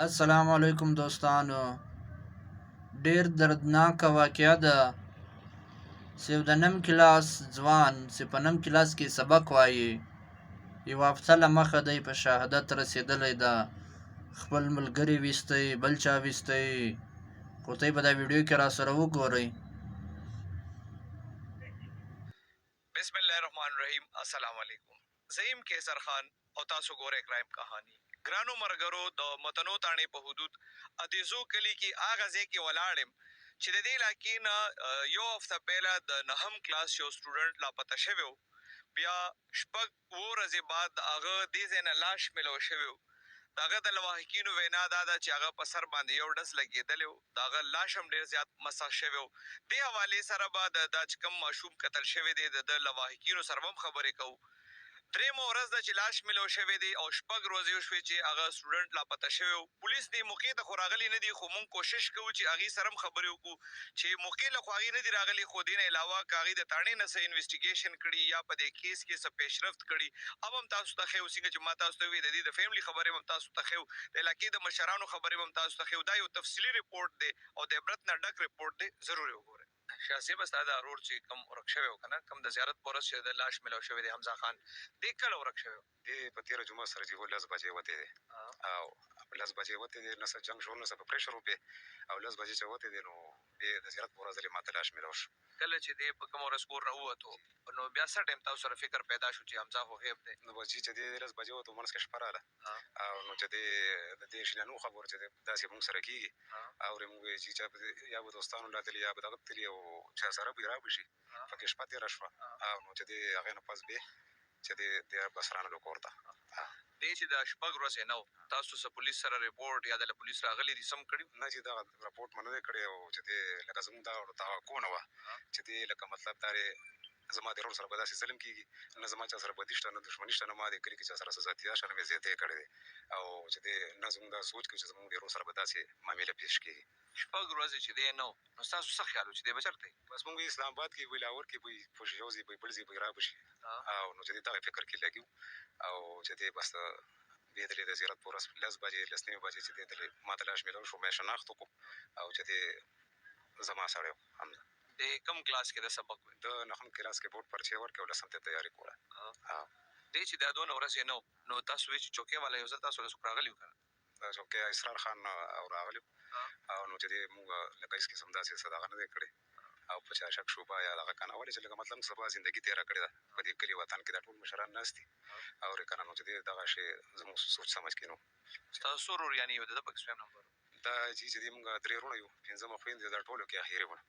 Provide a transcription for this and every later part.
السلام علیکم دوستانو. ډیر دردناکه واقعه ده چې د نم کلاس ځوان چې په نم کلاس کې سبق وایي، یو هفته له مخه دی په شهادت رسېدلی ده. خپل ملګري ویستی، بل چا ویستی، خو تاسې به دا ویډیو کې راسره وګورئ. بسم الله الرحمن الرحیم. السلام علیکم. زیم کیسر خان او تاسو ګورئ کرایم کہانی. ګرانو مرګرو د متنو تاڼې په حدود ادیزو کلی کې هغه ځای کې ولاړم چې د دې علاقې نه یو هفته پهله د نهم کلاس یو سټوډنټ لاپته شوی و. بیا شپږ اووه ورځې بعد د هغه دې ځای نه لاش میلاو شوی و. د هغه د لواحقینو وینا دا ده چې هغه په سر باندې یو ډز لګېدلی و. د هغه لاش هم ډېر زیات مسخ شوی و. دې حوالې سره به دا چې کوم ماشوم قتل شوی دی د لواحقینو سره هم خبرې کوو. درېیمه ورځ ده چې لاش میلاو شوی دی او شپږ ورځې وشوې چې هغه سټوډنټ لاپته شوی و. پولیس دې موقع ته خو راغلي نه دي، خو موږ کوشش کوو چې هغې سره هم خبرې وکړو چې موقع له خو هغې نه دي راغلي، خو دې نه علاوه که هغې د تاڼې نه څه انویسټیګیشن کړي یا په دې کیس کې څه پیشرفت کړي هم تاسو ته ښیو. څنګه چې ما تاسو ته وویل د دې د فیملي خبرې هم تاسو ته ښیو، د علاقې د مشرانو خبرې هم تاسو ته ښیو. دا یو تفصیلي رپورټ دی او د عبرت نه ډک رپورټ دی، ضرور یې وګورئ. شاه صاحب ستا د ورور چې کوم ورک شوی و که نه، کوم د زیارت په ورځ چې د لاش میلاو شوی دی حمزه خان، دې کله ورک شوی و؟ دې په تېره جمعه سره چې و 10 بجې وتی دی او 10 بجې وتی دی، نه څه جنګ شو نه څه په پریشر وپې او 10 بجې چې وتی دی نو دې د زیارت په ورځ ما ته لاش میلاو شو. کله چې دې په کومه ورځ کور نه ووتو نو بیا څه ټایم تاسو سره فکر پیدا شو چې حمزه خو غیب دی؟ نو بس چې دې 10 بجې وتو منځ کې شپه راغله او نو چې دې د دې شینانو خبرو چې داسې موږ سره کېږي او موږ وایي چې یا به دوستانو لا تلي یا به دغه تلي او چا سره به یې را به شي پکې شپه تېره شوه او نو چې دې هغې نه پس بې چې دې بس رانلو کور ته. دې چې د شپږ ورځې نه و تاسو څه پولیس سره رپورټ یا د پولیس راغلي دي سم کړي؟ نه چې دغه رپورټ مو نه دی کړی او چې دې لکه زموږ دا توقع وه چې دې لکه مطلب دا زما د ورور سره به داسې ظلم کېږي، نه زما چا سره بدي شته نه دښمني شته، نه ما د کلي کې چا سره څه ذاتي شته، نه مې زیاتی یې کړی دی او چې دې نه زموږ دا سوچ کوي چې زموږ د ورور سره به داسې معامله پیش کېږي. شپږ ورځې چې دی نه و نو ستاسو څه خیال و چې دی به چېرته وي؟ بس موږ اسلام آباد کې وی لاهور کې وی پوه شي یو ځای به بل ځای به را به شي او نو چې دې دغه فکر کې لګي او چې دې بس بېدلې د زیارت په ورځ 10 بجې 10 بجې چې دې دلې ما ته لاش میلاو شو، ما یې شناخت وکړو او چې دې زما سړی و حمزه. د کوم کلاس کې د سبق وی؟ د نهم کلاس کې بورډ پرچې ورکړې او لسم ته تیاري کوله. دې چې دا 2 ورځې نه نو تاسو وایئ چې چوکۍ والا یو ځل تاسو له څوک راغلي وو که نه؟ چوکۍ اسرار خان او راغلي او نو چې دې مونږ لکه هېڅ قسم داسې څه دغه نه دی کړی او په چا شک شوبه یا دغه که نه ولې چې لکه مطلب سبا زندګي تېره کړې ده په دې کلي وطن کې دا ټول مشران ناست دي اورې که نه نو چې دې دغه شی زموږ سوچ سمج کې نو. ستاسو ورور یعنې یو د ده پکې دویم نمبر دا چې دې مونږ 3 وروڼه یو، پنځمه خویندې دا ټولو کې اخري وه.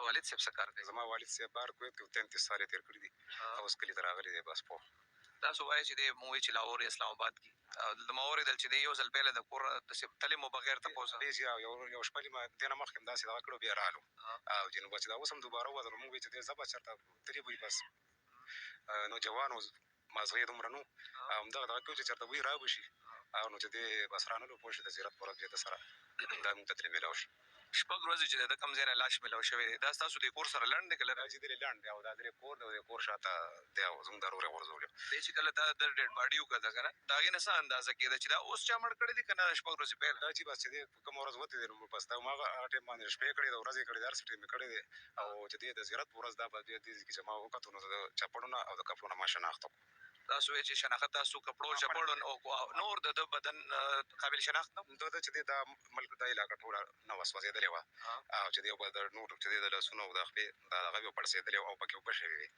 والد صاحب څه کار کوي؟ زما والد صاحب بهر کویت کې 33 سال یې تېر کړي دي او اوس کلي ته راغلی دی بس پوه. تاسو وایئ چې دی مونږ وایي چې لاهور اسلام آباد کې او دلته ما واورېدل چې دی یو ځل پهله د کور داسې تللی مو بغیر تپوسه یو شپه ما دې نه مخکې هم داسې دغه کړو بیا رالو او چې نو بس دا اوس هم دوباره ووتل نو مونږ وایي چې دی زه به چېرته تلي به وي بس نو جوان و مازغه یې دومره نو او همدغه دغه کوي چې چېرته وایي را به شي او نو چې دی بس رانلو پوه شي د زیارت په ورځ بیا د سره دا مونږ ته ترې میلاو شو. شپږ ورځې چې د کوم ځای نه لاش میلاو شوی دی دا ستاسو د کور سره لنډ دی که لرې؟ چې دی لنډ دی او دا درې کور دی او د کور شاته دی او زموږ دا ورور یې غورځولی دی چې کله دا د ډېډ باډي وکته که نه د هغې نه څه اندازه کېده چې دا اوس چا مړ کړی دی که نه شپږ ورځې پیل دا چې بس چې دی په کومه ورځ وتی دی نو بس دا هماغه ټایم باندې شپې کړې ده ورځې یې کړې ده هر څه ټایم یې کړی دی او چې دی د زیارت په ورځ دا به دې کې چې ما وکتو نو د چپړو نه او د کپړو نه ما شناخت وکړو. تاسو وایئ چې شناخت تاسو کپړو چپړو او نور د بدن قابل شناخت نه د چې دی دا ملک دا علاقه ټوله نه وه سوځېدلې وه او چې دی به د نور چې دی د لاسونو او د خپې دا دغه به پړسېدلې او پکې اوبه شوې وې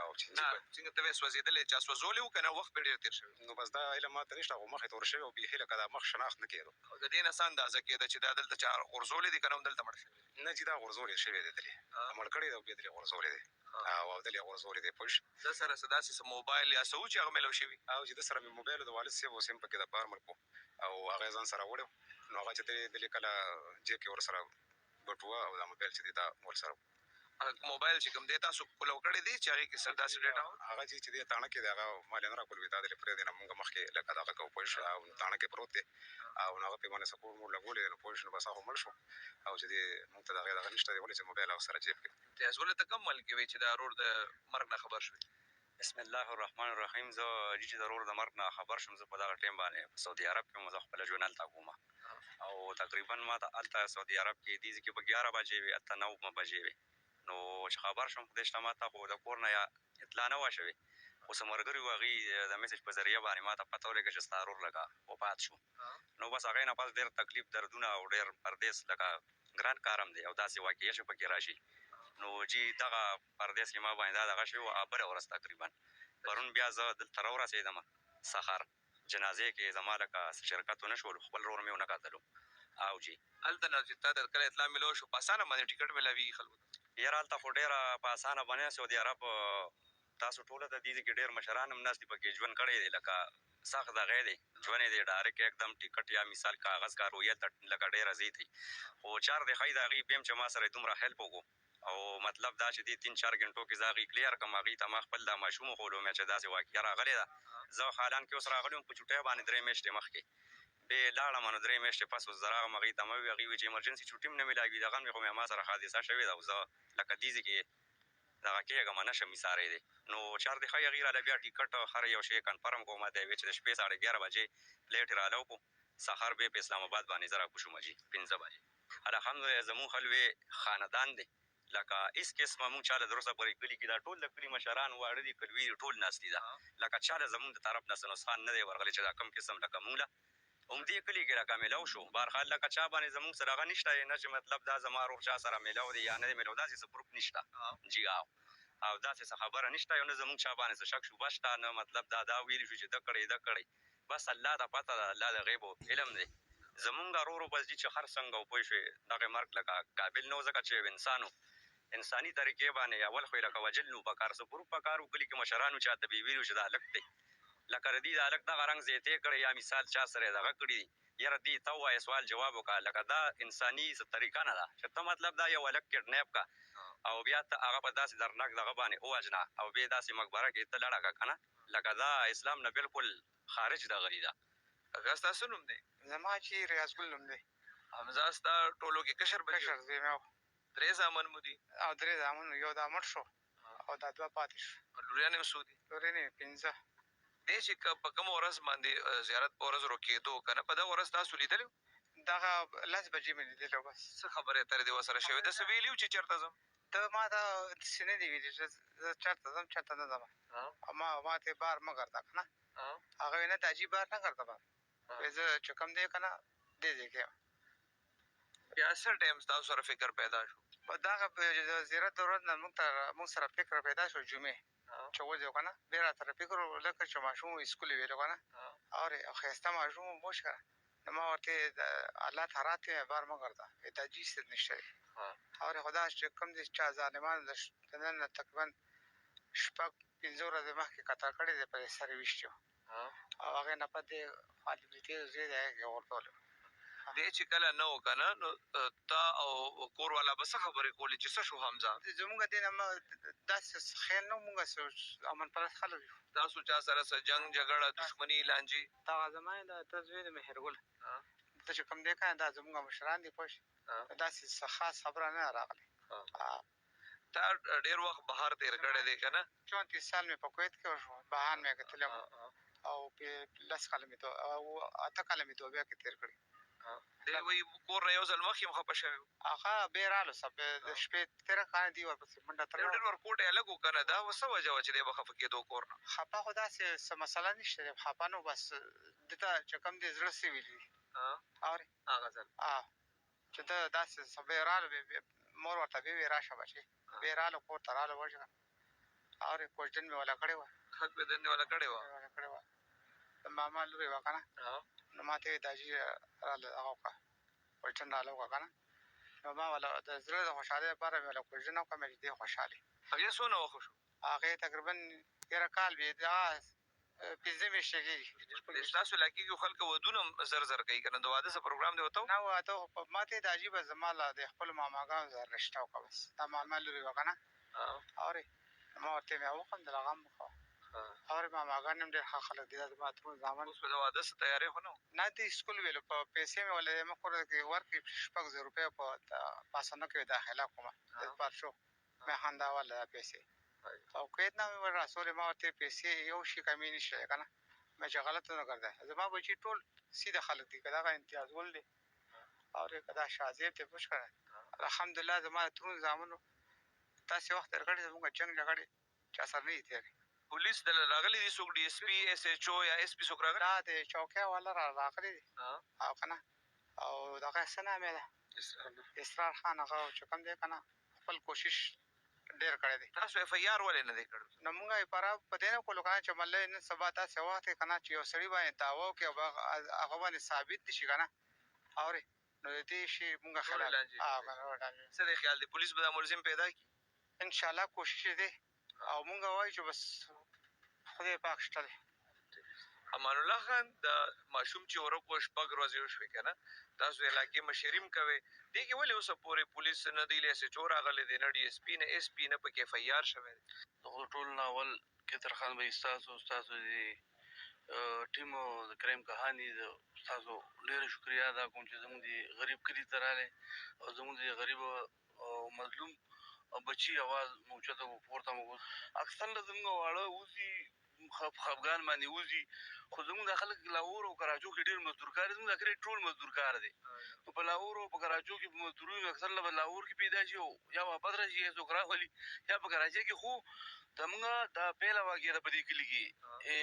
او نه څنګه ته وایې سوځېدلې چا سوځولې وو که نه وخت پرې ډېر تېر شوی نو بس دا علم ما ته نشته خو مخې ته ور شوی او بیخي لکه دا مخ شناخت نه کېدو او د دې نه څه اندازه کېده چې دا دلته چا غورځولې دي که نه هم دلته مړ شوی نه چې دا غورځولې شوی دی دلې مړ کړی دی او بیا دلې غورځولې دی او دلې غورځولې دی پوه شي ده سره څه داسې څه موبایل یا څه و چې هغه میلاو شوي او چې ده سره مې موبایل د والد صاحب اوس هم پکې د بار ملک او هغه یې ځان سره وړی نو هغه چې دلې کله جیب کې ورسره بټوه او دا موبایل چې دی دا ورسره موبایل چې کوم دی تاسو کولو کړی دی چې هغې کې څه داسې ډېټا هغه چې دی تاڼه کې دی هغه ما یې نه راکولوي دا دلې پرېږدی نه مونږ مخکې لکه دغه کوو پوه شو او تاڼه کې پروت دی او نو هغه پې باندې سپور مور لګولی دی نو پوه شو نو بس هغه مړ شو او چې دی مونږ ته د هغې دغه نشته دی ولې چې موبایل هغه سره جیب کې تیازولې ته کوم ملک وایي چې دا رور د مرګ نه خبر شوي؟ بسم الله الرحمن الرحیم. زه چې د ورور د مرګ نه خبر شوم زه په دغه ټایم باندې په سعودي عرب کې وم زه خپله ژوند هلته کوم تقریبا ما ته هلته سعودي عرب کې دې ځای کې به 11 بجې وې هلته 9 بجې وې نو چې خبر شوم خدای شته ما ته خو د کور نه یا اطلاع نه وه شوې خو څه ملګري وو هغوی د میسج په ذریعه باندې ما ته پته ولګه چې ستا ورور لکه وفات شو نو بس هغې نه پس ډېر تکلیف دردونه او ډېر پردیس لکه ګران کار هم دی او داسې واقعه چې پکې راشي نو جی دغه پردیس کې ما باندې دا دغه شوی وه بله ورځ تقریبا پرون بیا زه دلته راورسېدم سهار جنازې کې زما لکه شرکت ونه شول خپل ورور مې ونه کتلو او جی هلته نه چې تا ته کله اطلاع میلاو شو په اسانه باندې ټکټ میلاویږي خلکو ته یاره هلته خو ډېره په اسانه باندې سعودي عرب تاسو ټوله د دې کې ډېر مشران هم ناست دي پکې ژوند کړی دی لکه سخت دغې دی ژوند یې دی ډایرکټ एकदम ټکټ یا مثال کاغذ کا رویت لکه ډېره زیات دی خو چار دی ښایي د هغې پیم چې ما سره دومره هیلپ وکړو او مطلب دا چې دې 3-4 غنټو کې زه هغې کلیر کړم هغې ته ما خپل دا ماشوم وښولو مې چې داسې واقعه راغلې ده زه حالان کې اوس راغلی وم په چوټۍ باندې 3 میاشتې مخکې بې لاړم نو 3 میاشتې پس اوس زه راغلم هغې ته مې وویل هغې وویل چې ایمرجنسي چوټي هم نه میلاږي دغه مې خو ما سره حادثه شوې ده او زه لکه دې ځای کې دغه کېږم نه شم ایساری دی نو چار دی ښایي هغې راله بیا ټکټ هر یو شی کنفرم کړو ما ته یې ویل چې د شپې 11:30 بجې فلیټ یې راله وکړو سهار بیا په اسلام آباد باندې زه راکوشم جي 15 بجې الحمدلله زمونږ حلوې خاندان دی لکه هېڅ قسمه مونږ چا له تر اوسه پورې کلي کې دا ټول د کلي مشران واړه دي کلوي ټول ناست دي دا لکه چا له زمونږ د طرف نه څه نسخان نه دی ورغلی چې دا کم قسم لکه مونږ له همدې کلي کې راکه میلاو شو بهرحال لکه چا باندې زمونږ سره هغه نشته نه چې مطلب دا زما روغ چا سره میلاو دی یا نه دی میلاو داسې څه پروف نشته جی او داسې څه خبره نشته یو نه زمونږ چا باندې څه شک شوبه شته نه مطلب دا ویلي شو چې ده کړی بس الله ته پته ده الله د غیب علم دی زمونږ ورورو بس دي چې هر څنګه وپوه شوې دغې مرګ لکه قابل نه و ځکه چې یو انسان انساني طریقې باندې اول خو یې لکه وجل نو پکار څه پروف پکار و کلي کې مشرانو چاته به یې ویلي چې دا هلک دی لکه د دې د هلک دغه رنګ زیاتې کړی یا مثال چا سره یې دغه کړي دي یاره دې ته ووایه سوال جواب وکړه لکه دا انساني څه طریقه نه ده چې ته مطلب دا یو هلک کډنیپ کا او بیا ته هغه په داسې درناک دغه باندې ووژنه او بیا داسې مقبره کې ته لاړه که نه لکه دا اسلام نه بالکل خارج دغه دي ده هغه ستا څه نوم دی زما چې ریاض ګل نوم دی حمزه ستا ټولو کې کشر بچی کشر دی مې 3 زامن مو دي او 3 زامن یو دا مړ شو او دا 2 پاتې شو لوریان هم څو دي لورې نه 15 دې چې په کومه ورځ باندې زیارت په ورځ روکېدو که نه په دغه ورځ تاسو لیدلي دغه 10 بجې مې لیدلی بس څه خبرې اترې دې ورسره شوې ده څه ویلي وو چې چېرته ځم ته ما ته داسې نه دي ویلي چې زه چېرته ځم چېرته نه ځم ما ته بار مه ګرځه که نه هغه ویل نه د عجیب بار نه ګرځه بار زه چې کوم دی که نه دې ځای کې بیا څه ټایم ستاسو سره فکر پیدا شو په دغه زیارت د ورځ نه موږ سره فکر پیدا شو جمعې چې وځو که نه بیا را سره فکر لکه چې ماشوم اسکول یې ویلو که نه او ښایسته ماشوم و موش که نه نو ما ورته الله ته رات یې بار مه ګرځه دا جیز نشته دی او خدا چې کوم دي چا ظالمان د نن نه تقریبا 5 ورځې مخکې قطار کړی دی په سر یې ویشتي او هغې نه پتې خالبلتې زوی دی هغې غورځولی دې چې کله نه و که نه نو تا او کور والا به څه خبرې کولې چې څه شو حمزه زمونږ دې نه داسې خیر نه مونږ امن پرست خلک یو تاسو چا سره څه جنګ جګړه دښمني لانجې دغه زما یې ته زوی د مهرګل ته چې کوم دی که نه دا زمونږ مشران دي پوه شې داسې څه خاص خبره نه راغلی تا ډېر وخت بهر تېر کړی دی که نه 34 سال مې په کویت کې وشو بهان مې کتلی او 10 کاله مې 8 کاله مې توبیا کې تېر کړي دی وایي کور نه یو ځل مخکې هم خفه شوی و هغه بیا رالو د شپې 13 کاله دي ورپسې منډه تر ډېر ورکوټ یې لږ و که نه دا څه وجه وه چې دی به خفه کېدو کور نه خفه خو داسې څه مسله نشته دی خفه نو بس ده ته چې کوم دی زړه څه ویلي دي اورې هغه ځل چې ته داسې څه بیا رالو مور ورته بیا ویې راشه بچې بیا رالو کور ته رالو وژنه اورې کوژدن مې والا کړې وه حق به دندې والا کړې وه د ماما لورې وه که نه نو ما ته یې داجي راله هغه وکړه کوژدن راله وکړه که نه نو ما والا د زړه د خوشحالۍ لپاره مې والا کوژدن وکړه مې چې دې خوشحالې هغې څونه وخت شو هغې تقریبا 13 کال وي دغه 15 میاشتې کېږي ستاسو علاقې کې خلک ودونه زر زر کوي که نه د واده څه پروګرام دی ورته نه واده خو ما ته یې د عجیبه زما له د خپلو ماماګانو سره رشته وکړه بس دا ماما لورې وه که نه اورې ما ورته مې وخندل هغه هم وکړه اورې ماماګان هم ډېر ښه خلک دي دا زما ترونه زامن اوس به د واده څه تیارې خو نه و نه د سکول ویلو په پیسې مې ولې مخ ورکړې 6,000 روپۍ په پاسنه کې داخله کومه د پارشو مې خنداوله دا پیسې او کویت نه مې ور راسولې ما ورته پیسې یو شي کمې نشته که نه مې چې غلط نه کړده زما بچي ټول سیده خلک دي که دغه امتیاز ول دی اورې که دا شازیب دی پوه شوه که الحمدلله زما د ترونو زامنو داسې وخت تېر کړی زمونږ جنګ جګړې چا سره نه دي تېرې. پولیس دله راغلي دي څوک ډي اس پي ایس ایچ او یا ایس پي څوک راغلي دا د چوکۍ والا راغلي دي او که نه او دغه څه نام یې ده اسرار خان هغه چې کوم دی که نه خپل کوشش ډېر کړی دی. تاسو اف آی آر ولې نه دی کړی؟ نو مونږ یې پاره په دې نه کولو که نه چې مطلب نن سبا داسې وخت دی که نه چې یو سړي باندې دعوا وکړي او هغه باندې ثابت نه شي که نه اورې نو د دې شي مونږ خلاف څه دی خیال دی پولیس به دا ملزم پیدا کړي؟ انشاءالله کوشش یې دی او مونږ وایو چې بس خدای پاک شته دی. امان الله خان د ماشوم چې ورک و شپږ ورځې وشوې که نه تاسو علاقې مشري هم کوئ دې کې ولې اوسه پورې پولیس نه دی ایس ایچ او راغلی دی نه ډي اس پي نه ایس پي نه پکې اف آی آر شوی دی. د ټول نه اول کترخان به ستاسو د ټیم د کریم کهاني د ستاسو ډېره شکریا ادا کوم چې زموږ د غریب کلي ته راغلی او زموږ د غریب او مظلوم بچي اواز مو اوچته پورته مو اکثر له زموږ واړه اوسي خفګان باندې وځي خو زموږ دا خلک لاهور او کراچو کې ډېر مزدور کار دي. زموږ دا کلی ټول مزدور کار دی. نو په لاهور او په کراچو کې په مزدوري اکثر له لاهور کې پیدا شي او یا واپس راشي یا څوک راولي یا په کراچۍ کې خو زموږ دا پیله واقعه ده په دې کلي کې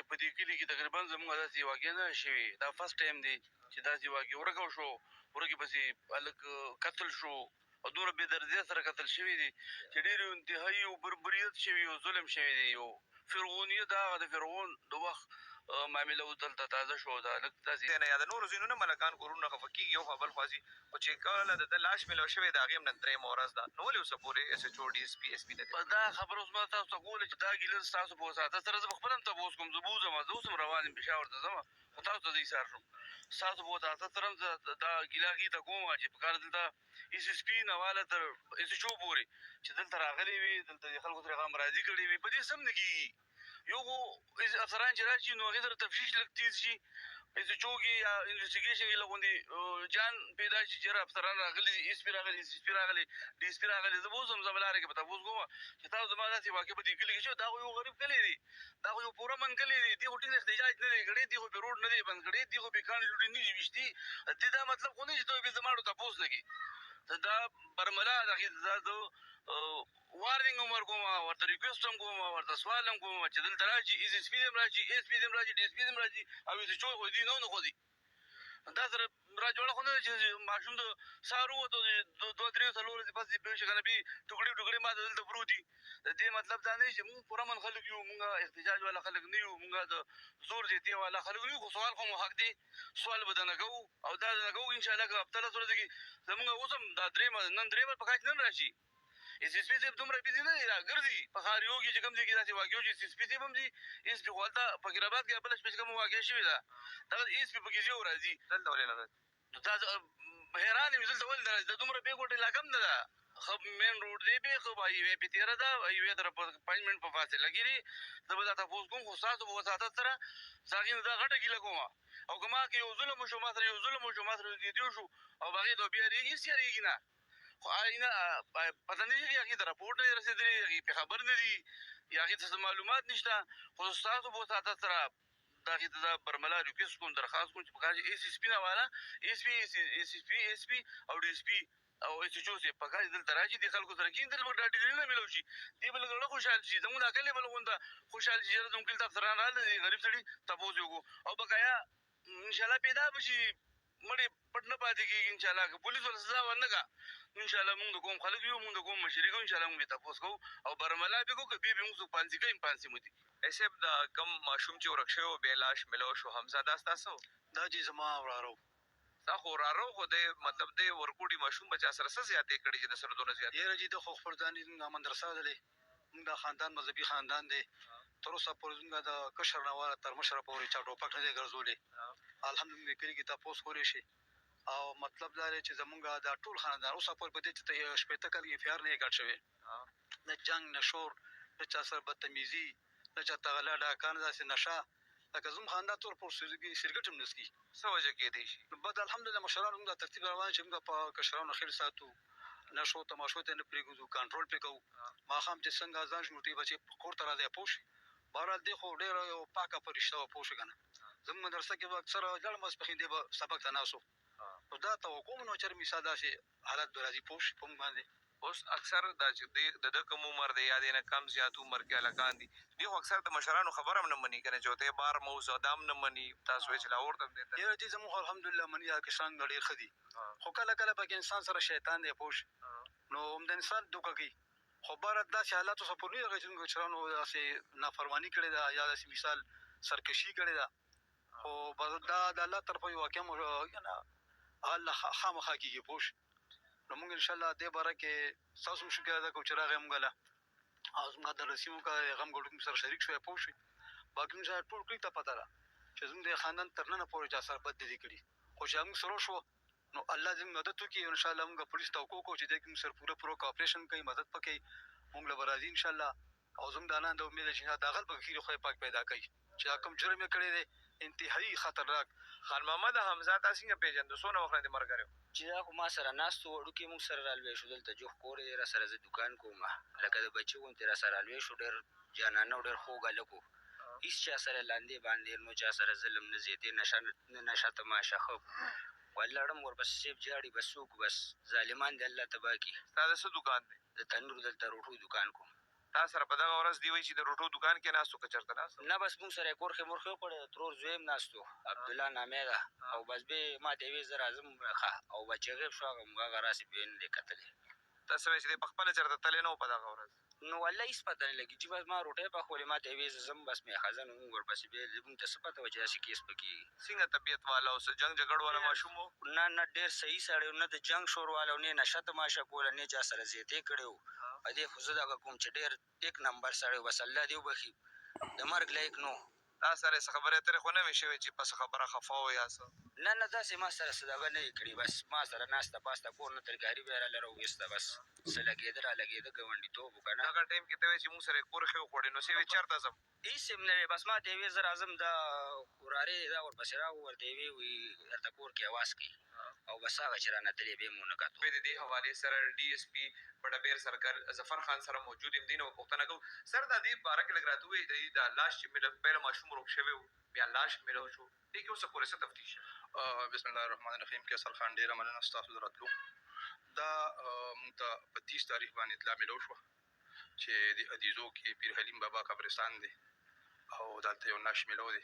په دې کلي کې تقریبا زموږ داسې واقعه نه شوې. دا فرسټ ټایم دی چې داسې واقعه ورکه وشو ورکې پسې هلک قتل شو او دومره بې دردۍ سره قتل شوي دي چې ډېر انتهایي او بربریت شوي او ظلم شوی دی. یو فرعونیت هغه د فرعون د وخت معامله اوس دلته تازه شو دا لږ داسې نه یا د نورو ځینو نه ملکان کورونه خفه کېږي یو خوا بل خوا ځي خو چې کله د ده لاش میلاو شوی د هغې هم نن درېیمه ورځ ده نو ولې اوسه پورې ایس ایچ او ډي اس پي ایس پي نه دی؟ دا خبره اوس ما تاسو ته کوله چې دا ګیله ستاسو په وساته سره زه به خپله هم تپوس کوم زه به وځم زه اوس هم روان یم پېښور ته ځم خو تاسو ته زه ایسار شم ستاسو په وساته سره هم زه دا ګیله هغې ته کوم چې په کار دلته ایس ایس پي نه واله تر ایس ایچ او پورې چې دلته راغلي وي دلته د خلکو ترې غم راضي کړي وي په دې څه هم نه کېږي. یو خو افسران چې راشي نو هغې سره تفتیش لږ تېز شي ایس ایچ او کې یا انویسټیګېشن کې لږ غوندې جان پیدا شي چې افسران راغلي دي ایس پي راغلي ایس ایس پي راغلي ډي اس پي راغلي زه به اوس هم زه به لارې کې به تپوس کوم چې تاسو زما داسې واقع په دې کلي کې شوی دا خو یو غریب کلی دی دا خو یو پوره من کلی دی دې خو ټیک احتجاج نه دی کړی دې خو پې روډ نه دی بند کړی دې خو پې کاڼي لوټې نه دي ویشتي دې دا مطلب خو نه چې ته بې زما تپوس لګي دا برملا دا وارننګ هم ورکوم ورته ریکویسټ هم کوم ورته سوال هم کوم چې دلته راشي ایس ایس پي دې هم راشي ایس پي دې هم راشي ډي اس پي دې هم راشي او ایس ایچ او خو دوی نه خو دي دا سره را جوړه خو نه ده چې ماشوم د سهار ووتو دوه درې څلور ورځې پس دې پوه شي که نه بې ټوکړې ټوکړې ما ته دلته پروت دي د دې مطلب دا نه دی چې مونږ پوره من خلک یو مونږ احتجاج والا خلک نه یو مونږ د زور زیاتي والا خلک نه یو خو سوال خو مو حق دی سوال به درنه کوو او دا درنه کوو انشاءالله که هفته لس ورځې کې زمونږ اوس هم دا نن درېیمه په کال چې نن را شي ایس ایس پي صاحب دومره بیزي نه دی راګرځي په ښاریو کې چې کوم ځای کې داسې واقع چې ایس پي صاحب هم ځي ایس پي خو هلته فقیرآباد کې بله شپه چې کومه واقع شوې ده دغه ایس پي پکې ځي او راځي دلته ولې نه ده؟ دا حیران یم دلته ولې نه راځي دا دومره بېګوټ علاقه هم نه ده ښه مین روډ دی بې ښه هایوې پې تېره ده هایوې سره 5 منټ په فاصله کې دي زه به دا تپوس کوم خو ستاسو په وساطت سره زه هغې نه دا غټه ګیله کوم او که ما که یو ظلم وشو ما سره یو ظلم وشو ما سره زیاتي وشو او هغې ته بیا یارېږي هېڅ یارېږي نه خو نه پته نه لري هغې ته راپورټ نه دی رسېدلی هغې پې خبر نه دي یا هغې ته څه معلومات نشته خو ستاسو په وساطت سره دا هغې ته دا برملا ریکویسټ کوم درخواست کوم چې په کار چې ایس ایس پي نه والا ایس پي او ډي اس پي او ایس ایچ او صاحب په کار چې دلته را شي دې خلکو سره کښېني دلته به دا ډګري نه میلاو شي دې به لږ زړه خوشحال شي زموږ دا کلی به لږ غونده خوشحال شي یاره زموږ کلي ته افسران راغله دې غریب سړي تپوس یې وکړو او بقایا انشاءالله پیدا به شي مړې پټ نه پاتې کېږي انشاءالله که پولیس ورته سزا ورنه کړه انشاءالله مونږ د قوم خلک یو مونږ د قوم مشري کوو انشاءالله مونږ بې تپوس کوو او برملا بې کوو که بیا به مونږ څوک پانسي کوي پانسي مو دي. صاحب د کوم ماشوم چې ورک شوی و بیا لاش میلاو شو حمزه دا ستاسو دا چې زما وراره دا خو وراره خو دی مطلب دی ورکوټي ماشوم به چا سره څه زیاتې کړي چې د سره دونه زیات یاره چې ده خو خپل ځان یې زموږ مدرسه ده دی مونږ دا خاندان مذهبي خاندان دی تر اوسه پورې زموږ د کشر نه واله تر مشره پورې چا ټوپک نه دی ګرځولی الحمدلله کلي کې تپوس کولی شي او مطلب دا دی چې زمونږ دا ټول خاندان اوسه پورې په دې چې شپېته کال کې اف آی آر نه یې ګډ شوی نه جنګ نه شور نه چا سره بدتمیزي نه چاته غلا ډاکا نه داسې نشه لکه زموږ خاندان ټول پر سګرټ هم نه څکي څه وجه کېدی شي؟ بعد الحمدلله مشرانو موږ دا ترتیب روان چې موږ په کشرانو خیر ساتو نشو تماشو ته نه پرېږدو کنټرول پرې کوو ماښام چې څنګه اذان شي نو ټي بچې کور ته راځي پوه شي بهرحال دی خو ډېره یو پاکه فرشته وه پوه شو که نه زموږ مدرسه کې به اکثره لړ ماسپښین دی به سبق ته ناست نو دا توقع مو نه چې مثال داسې حالت به راځي پوه شي په موږ باندې. اوس اکثر دا چې د کم عمر دی یا د نه کم زیات عمر کې هلکان دي دوی خو اکثر د مشرانو خبره هم نه مني که نه چې ورته بار موز دام نه مني تاسو وایئ چې لاهور ته هم دی یاره دې زموږ الحمدلله مني دا کسان ډېر ښه دي خو کله کله پکې انسان سره شیطان دی پوه شي نو د انسان دوکه کوي خو باره داسې حالاتو څخه پورې هغه چې زموږ مشرانو داسې نافرماني کړې ده یا داسې مثال سرکشي کړې ده خو بس دا د الله طرفه یو واقع هغه الله خامخا کېږي پوه شي نو موږ انشاءالله دې باره کې ستاسو هم شکر ادا کوو چې راغی موږ له او زموږ د رسیمو که غم ګډون سره شریک شوی پوه شئ باقي موږ ټول کلي ته پته ده چې زموږ د خاندان تر ننه پورې چا سره بد دي کړي خو چې موږ سره شو نو الله دې مدد وکړي انشاءالله موږ پولیس توقع کوو چې دې کې موږ سره پوره کوآپریشن کوي مدد پکې موږ له به راځي انشاءالله او زموږ د الله د امید چې دا غل به خیر خدای پاک پیدا کوي چې دا کوم جرم یې کړی دی انتهایی خطرناک. خان محمد حمزه تا څنګه پېژندو څونه وخت نه دې ملګری و چې دا خو ما سره ناست و وړوکي موږ سره رالوی شو دلته جوخ کور دی را سره زه دوکان کوم لکه د بچي غوندې را سره رالوی شو ډېر جانانه او ډېر خوږ هلک و هېڅ چا سره لاندې باندې نو چا سره ظلم نه زیاتې نشه تماشه ښه ولړم ورپسې صیب جاړي بس څوک بس ظالمان دی الله تباه کړي. ستا د څه دوکان دی د تنور دلته روټو دوکان کوم. تا سره په دغه ورځ دی وایي چې د روټو دوکان کې ناست و که چېرته ناست نه بس موږ سره یې کورخې مرخې وکړې ترور زوی هم ناست و عبدالله نامې ده او بس بې ما ته یې ویې زه راځم او بچې غیب شو هغه راسې بیا نه دی کتلی. تا څه وایي چې دی پخپله چېرته تللی نه و په دغه ورځ نو والله هېڅ پته نه لګي چې بس ما روټۍ پخولې ما ته یې ویې زه ځم بس مې ښځه نو موږ ورپسې بیا موږ ته څه پته وه چې داسې کیس به کېږي. څنګه طبیعت والا او څه جنګ جګړو والا ماشوم و نه ډېر صحیح سړی و نه د جنګ شور والا و نه یې نشه تماشه کوله نه چا سره زیاتې کړې و په دې خو زه دغه کوم چې ډېر ایک نمبر سړی و بس الله دې وبخي د مرګ لایق نو. تا سره یې څه خبرې اترې خو نه وې شوې چې په څه خبره خفه و یا څه نه داسې ما سره څه دغه نه وي کړي بس ما سره ناسته پاسته کور نه ترکاري به یې راله راوویسته بس څه لګېده رالګېده ګاونډیتوب و که نه هغه ټایم کې ته وایې چې مونږ سره یې کور ښې وخوړې نو څه وې چېرته ځم هېڅ هم نه وې بس ما ته یې ویې زه راځم دا ورارې دا ورپسې راغو ورته یې ویې درته کور کې اواز کوي او بس هغه چې رانه تلې بیا مو نه کتو. د دې حوالې سره ډي اس پي بډابیر سرکار ظفر خان سره موجود یم دي نه پوښتنه کوو سر دا دې باره کې لږ راته ووایي دا لاش چې مې پیله ماشوم روغ شوی و بیا لاش میلو شو دې کې اوسه پورې څه تفتیش بسم الله الرحمن الرحیم کیسر خان ډېره مننه ستاسو د راتلو. دا موږ ته په 30 تاریخ باندې اطلاع میلو شوه چې د ادیزو کې پیر حلیم بابا قبرستان دی او دلته یو ناش میلو دی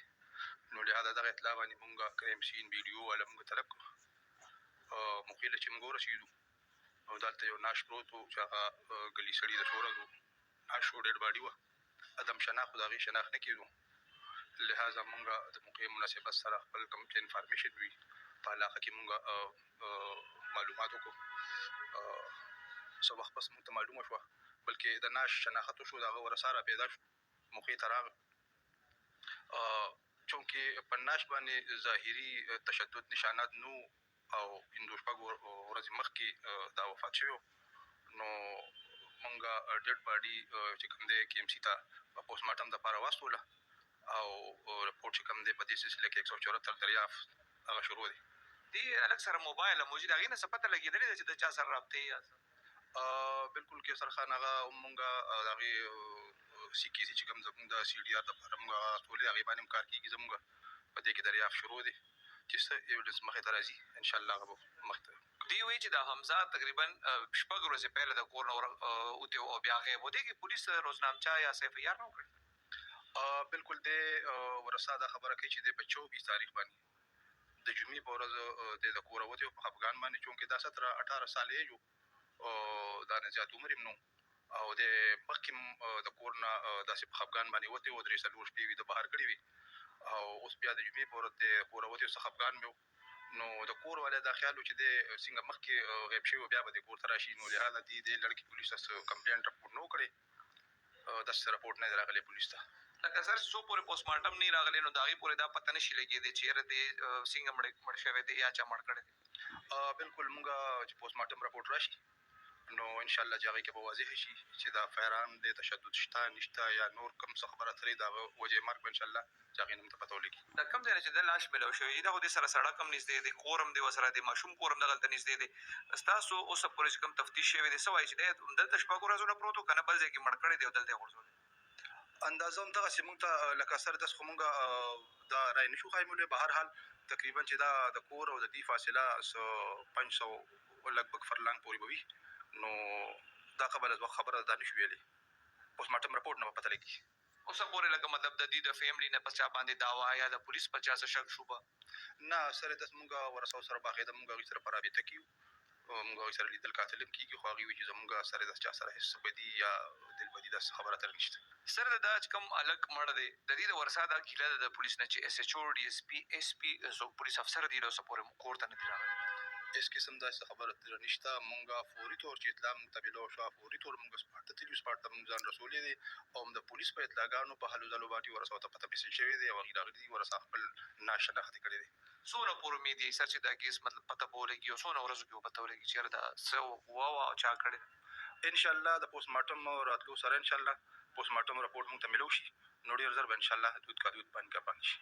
نو لهدا دغه اطلاع باندې موږ کریم سین ویډیو والا موږ طلب کړو موږ له چې موږ ورسېدو او دلته یو ناش پروت و چې هغه ګلي سړي د شوره و ناش و ډېډ باډي وه ادم شناخت خو د هغې شناخت نه کېدو لہذا مونږ د موقع مناسبت سره خپل کوم چې انفارمیشن وي په علاقه کې مونږ معلومات وکړو څه وخت پس مونږ ته معلومه شوه بلکې د ناش شناخت وشو د هغه ورساره پیدا شو موقع ته راغی چونکې په ناش باندې ظاهري تشدد نشانات نو او پنځه شپږ ورځې مخکې دا وفات شوی نو مونږ ډېډ باډي چې کوم دی کې ایم سي ته په پوسټ مارټم دپاره واستوله او رپورټ چې کوم دی په دې سلسله کې 174 دریافت هغه شروع دی. دې هلک سره موبایل موجود هغې نه څه پته لګېدلې ده چې د چا سره رابطې یا څه بلکل کیسر خان هغه مونږ د هغې سی کې سي چې کوم زموږ د سی ډي آر دپاره مونږ هغه استولې هغې باندې هم کار کېږي زموږ په دې کې دریافت شروع دی چې څه ایویډنس مخې ته راځي انشاءالله هغه به مخې ته دوی وایي چې دا حمزه تقریبا شپږ ورځې پهله د کور نه وتې او بیا غیب و دې کې پولیس روزنامچه یا څه اف آی آر نه وکړي بلکل دی ورسا دا خبره کوي چې دی په 24 تاریخ باندې د جمعې په ورځ دی د کوره وتې په خفګان باندې چونکې دا 17-18 سال یې جو دا نه زیات عمر یې نو او د مخکې د کور نه داسې په خفګان باندې وتې و 3-4 شپې وي د بهر کړي وي او اوس بیا د جمعې په ورځ د کوره وتې څه خفګان مې نو د کور والا دا خیال و چې دی څنګه مخکې غیب شوی بیا به د کور ته راشي نو لهذا دې لړکي پولیس ته کمپلینټ رپورټ نه وکړې داسې رپورټ نه دی راغلی پولیس ته لکه سر څو پورې پوسټ مارټم نه راغلی نو د هغې پورې دا پته نه شي لګېدی چې یاره دې څنګه مړ شوی دی یا چا مړ کړی دی بلکل مونږ چې پوسټ مارټم رپورټ راشي نو انشاءالله چې هغې کې به واضح شي چې دا فیران دی تشدد شته نشته یا نور کوم څه خبره اترې د هغه وجې مرګ به انشاءالله چې هغې نه موږ ته پته ولګي دا کوم ځای نه چې د لاش میلاو شوی دا خو دې سره سړک هم نږدې دی کور هم دی ورسره دی ماشوم کور هم دغلته نږدې دی ستاسو اوسه پورې چې کوم تفتیش شوی دی څه وایي چې دی دلته شپږ ورځو نه پروت و که نه بل ځای کې مړ کړی دی او دلته یې غورځولی اندازه هم دغسې مونږ ته لکه سر داسې خو مونږ دا رای نشو قایمولی به هر حال تقریبا چې دا د کور او د دې فاصله 500 لګبګ فرلانګ پورې به وي. نو دا خبره دا نشو ویلی. پوسټ مارټم رپورټ نه به پته لګي. اوسه پورې لکه مطلب د دې د فیملی نه په چا باندې دعوا یا د پولیس په چا څه شک شو به؟ نه سره داسې مونږ ورسره سره باقاعده مونږ هغوی سره په رابطه کې یو. مونږ هغوی سره لیدل کاتل هم کېږي، خو هغوی وایي چې زمونږ سره داسې چا سره هېڅ بدي یا دلبدي داسې خبره اترې نشته. سره دا چې کوم هلک مړ دی د دې د ورسا دا ګیله ده د پولیس نه چې SHO DSP SP څوک پولیس افسر دی له اوسه پورې کور ته نه دي راغلي. هېڅ قسم داسې خبره اتره نشته. مونږ فوري طور چې اطلاع مونږ ته میلاو شوه، فوري طور مونږ سپاټ ته تللي یو، سپاټ ته مونږ ځان رسولی دی او د پولیس په اطلاعګانو په هلو ځلو باندې ورسا ته پته پیسل شوې دی او هغوی راغلي دي ورسا خپل ناشناختې کړی دی. څومره پورې امید یې سر چې دا کیس مطلب پته به ولګي او څومره ورځو کې به پته ولګي چې یاره دا څه وه او چا کړې ده؟ انشاءالله د پوسټ مارټم راتلو سره انشاءالله پوسټ مارټم رپورټ مونږ ته میلاو شي، نو ډېر ژر به انشاءالله دود کا دود باندې کا باندې شي.